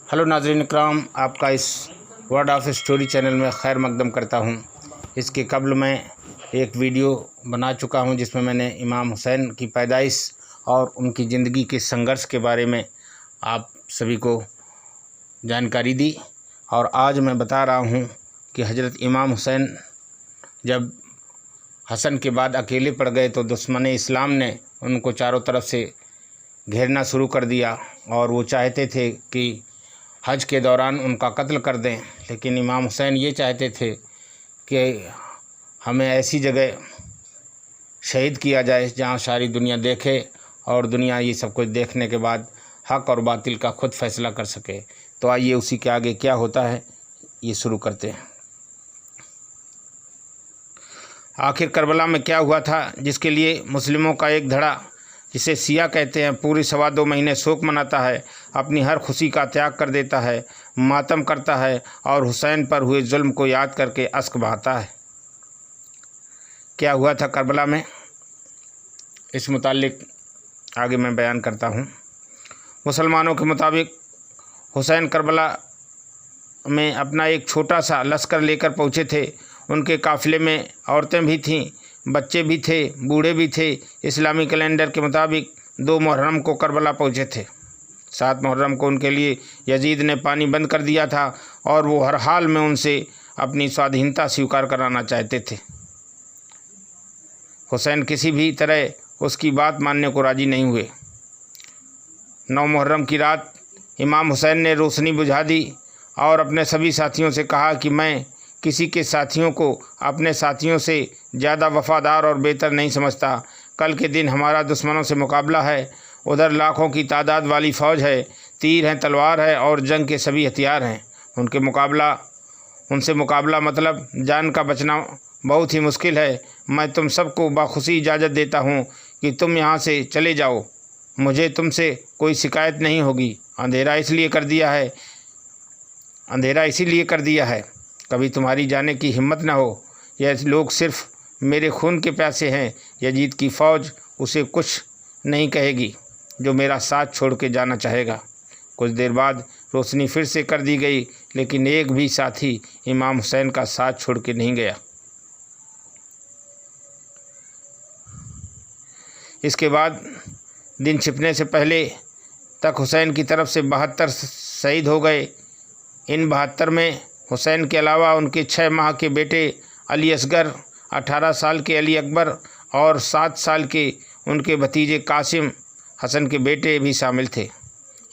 Hello नाज़रीन इकराम, आपका इस वर्ड ऑफ स्टोरी चैनल में खैर मकदम करता हूँ। इसके कबल मैं एक वीडियो बना चुका हूँ जिसमें मैंने इमाम हुसैन की पैदाइश और उनकी ज़िंदगी के संघर्ष के बारे में आप सभी को जानकारी दी। और आज मैं बता रहा हूँ कि हज़रत इमाम हुसैन जब हसन के बाद अकेले पड़ गए तो दुश्मन इस्लाम ने उनको चारों तरफ से घेरना शुरू कर दिया और वो चाहते थे कि हज के दौरान उनका कत्ल कर दें। लेकिन इमाम हुसैन ये चाहते थे कि हमें ऐसी जगह शहीद किया जाए जहाँ सारी दुनिया देखे और दुनिया ये सब कुछ देखने के बाद हक़ और बातिल का खुद फैसला कर सके। तो आइए उसी के आगे क्या होता है ये शुरू करते हैं। आखिर करबला में क्या हुआ था जिसके लिए मुस्लिमों का एक धड़ा, जिसे सिया कहते हैं, पूरी 2.25 महीने शोक मनाता है, अपनी हर खुशी का त्याग कर देता है, मातम करता है और हुसैन पर हुए जुल्म को याद करके अश्क बहाता है। क्या हुआ था करबला में, इस मुतालिक आगे मैं बयान करता हूँ। मुसलमानों के मुताबिक हुसैन करबला में अपना एक छोटा सा लश्कर लेकर पहुँचे थे। उनके काफ़िले में औरतें भी थीं, बच्चे भी थे, बूढ़े भी थे। इस्लामी कैलेंडर के मुताबिक 2 मुहर्रम को करबला पहुँचे थे। 7 मुहर्रम को उनके लिए यजीद ने पानी बंद कर दिया था और वो हर हाल में उनसे अपनी स्वाधीनता स्वीकार कराना चाहते थे। हुसैन किसी भी तरह उसकी बात मानने को राज़ी नहीं हुए। 9 मुहर्रम की रात इमाम हुसैन ने रोशनी बुझा दी और अपने सभी साथियों से कहा कि मैं किसी के साथियों को अपने साथियों से ज़्यादा वफ़ादार और बेहतर नहीं समझता। कल के दिन हमारा दुश्मनों से मुकाबला है। उधर लाखों की तादाद वाली फ़ौज है, तीर हैं, तलवार है और जंग के सभी हथियार हैं। उनसे मुकाबला मतलब जान का बचना बहुत ही मुश्किल है। मैं तुम सबको बाखुशी इजाज़त देता हूँ कि तुम यहाँ से चले जाओ। मुझे तुमसे कोई शिकायत नहीं होगी। अंधेरा इसीलिए कर दिया है कभी तुम्हारी जाने की हिम्मत न हो। यह लोग सिर्फ मेरे खून के प्यासे हैं। यजीद की फ़ौज उसे कुछ नहीं कहेगी जो मेरा साथ छोड़ के जाना चाहेगा। कुछ देर बाद रोशनी फिर से कर दी गई, लेकिन एक भी साथी इमाम हुसैन का साथ छोड़ के नहीं गया। इसके बाद दिन छिपने से पहले तक हुसैन की तरफ से 72 शहीद हो गए। इन 72 में हुसैन के अलावा उनके 6 माह के बेटे अली असगर, 18 साल के अली अकबर और 7 साल के उनके भतीजे कासिम, हसन के बेटे भी शामिल थे।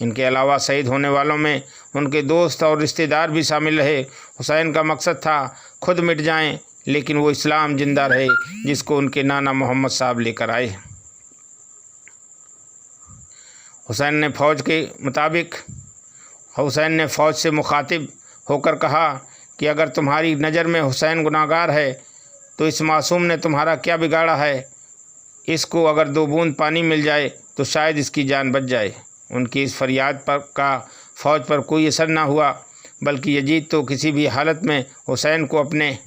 इनके अलावा शहीद होने वालों में उनके दोस्त और रिश्तेदार भी शामिल रहे। हुसैन का मकसद था खुद मिट जाएं, लेकिन वो इस्लाम जिंदा रहे जिसको उनके नाना मोहम्मद साहब लेकर आए। हुसैन ने फ़ौज से मुखातिब होकर कहा कि अगर तुम्हारी नज़र में हुसैन गुनाहगार है तो इस मासूम ने तुम्हारा क्या बिगाड़ा है। इसको अगर 2 बूंद पानी मिल जाए तो शायद इसकी जान बच जाए। उनकी इस फरियाद का फ़ौज पर कोई असर ना हुआ, बल्कि यजीद तो किसी भी हालत में हुसैन को अपने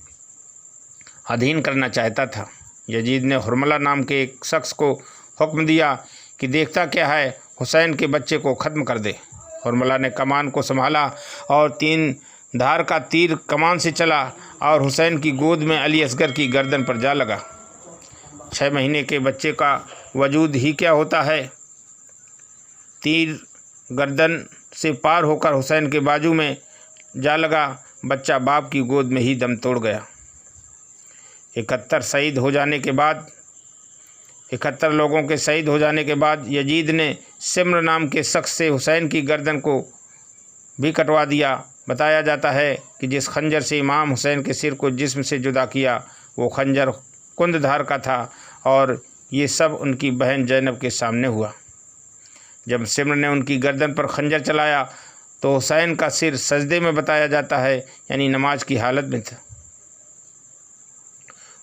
अधीन करना चाहता था। यजीद ने हुरमला नाम के एक शख्स को हुक्म दिया कि देखता क्या है, हुसैन के बच्चे को ख़त्म कर दे। हुरमला ने कमान को संभाला और 3 धार का तीर कमान से चला और हुसैन की गोद में अली असगर की गर्दन पर जा लगा। 6 महीने के बच्चे का वजूद ही क्या होता है। तीर गर्दन से पार होकर हुसैन के बाजू में जा लगा। बच्चा बाप की गोद में ही दम तोड़ गया। 71 लोगों के शहीद हो जाने के बाद यजीद ने सिम्र नाम के शख्स से हुसैन की गर्दन को भी कटवा दिया। बताया जाता है कि जिस खंजर से इमाम हुसैन के सिर को जिस्म से जुदा किया वो खंजर कुंदधार का था और ये सब उनकी बहन जैनब के सामने हुआ। जब सिम्र ने उनकी गर्दन पर खंजर चलाया तो हुसैन का सिर सजदे में बताया जाता है, यानी नमाज की हालत में था।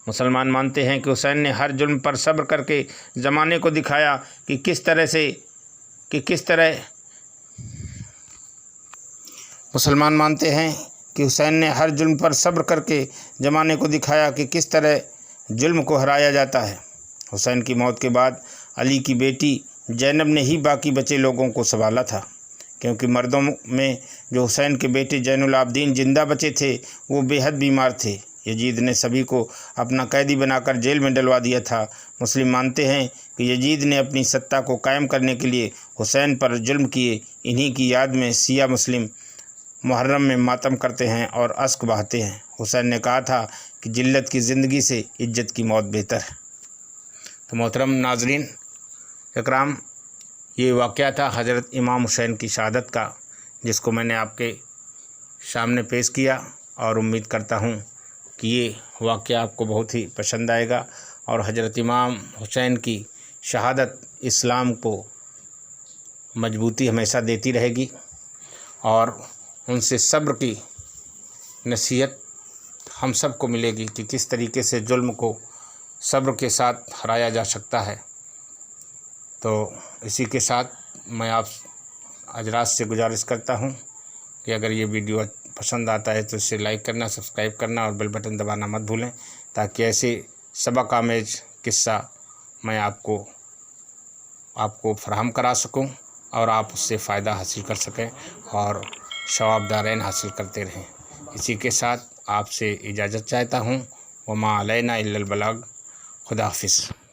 मुसलमान मानते हैं कि हुसैन ने हर जुल्म पर सब्र करके ज़माने को दिखाया कि किस तरह जुल्म को हराया जाता है। हुसैन की मौत के बाद अली की बेटी जैनब ने ही बाकी बचे लोगों को संभाला था। क्योंकि मर्दों में जो हुसैन के बेटे जैनुल आबदीन जिंदा बचे थे वो बेहद बीमार थे। यजीद ने सभी को अपना कैदी बनाकर जेल में डलवा दिया था। मुस्लिम मानते हैं कि यजीद ने अपनी सत्ता को कायम करने के लिए हुसैन पर जुल्म किए। इन्हीं की याद में शिया मुस्लिम मुहर्रम में मातम करते हैं और अश्क बहाते हैं। हुसैन ने कहा था कि जिल्लत की ज़िंदगी से इज्जत की मौत बेहतर है। तो मोहतरम नाजरीन इकराम, ये वाक़या था हज़रत इमाम हुसैन की शहादत का, जिसको मैंने आपके सामने पेश किया और उम्मीद करता हूँ कि ये वाक़या आपको बहुत ही पसंद आएगा। और हज़रत इमाम हुसैन की शहादत इस्लाम को मजबूती हमेशा देती रहेगी और उनसे सब्र की नसीहत हम सब को मिलेगी कि किस तरीके से जुल्म को सब्र के साथ हराया जा सकता है। तो इसी के साथ मैं आप हज़रात से गुजारिश करता हूँ कि अगर ये वीडियो पसंद आता है तो इसे लाइक करना, सब्सक्राइब करना और बेल बटन दबाना मत भूलें, ताकि ऐसे सबक आमेज किस्सा मैं आपको फराहम करा सकूं और आप उससे फ़ायदा हासिल कर सकें और सवाब दारैन हासिल करते रहें। इसी के साथ आपसे इजाज़त चाहता हूँ। वमा अलैना इल्लल बलाग। खुदा हाफिज़।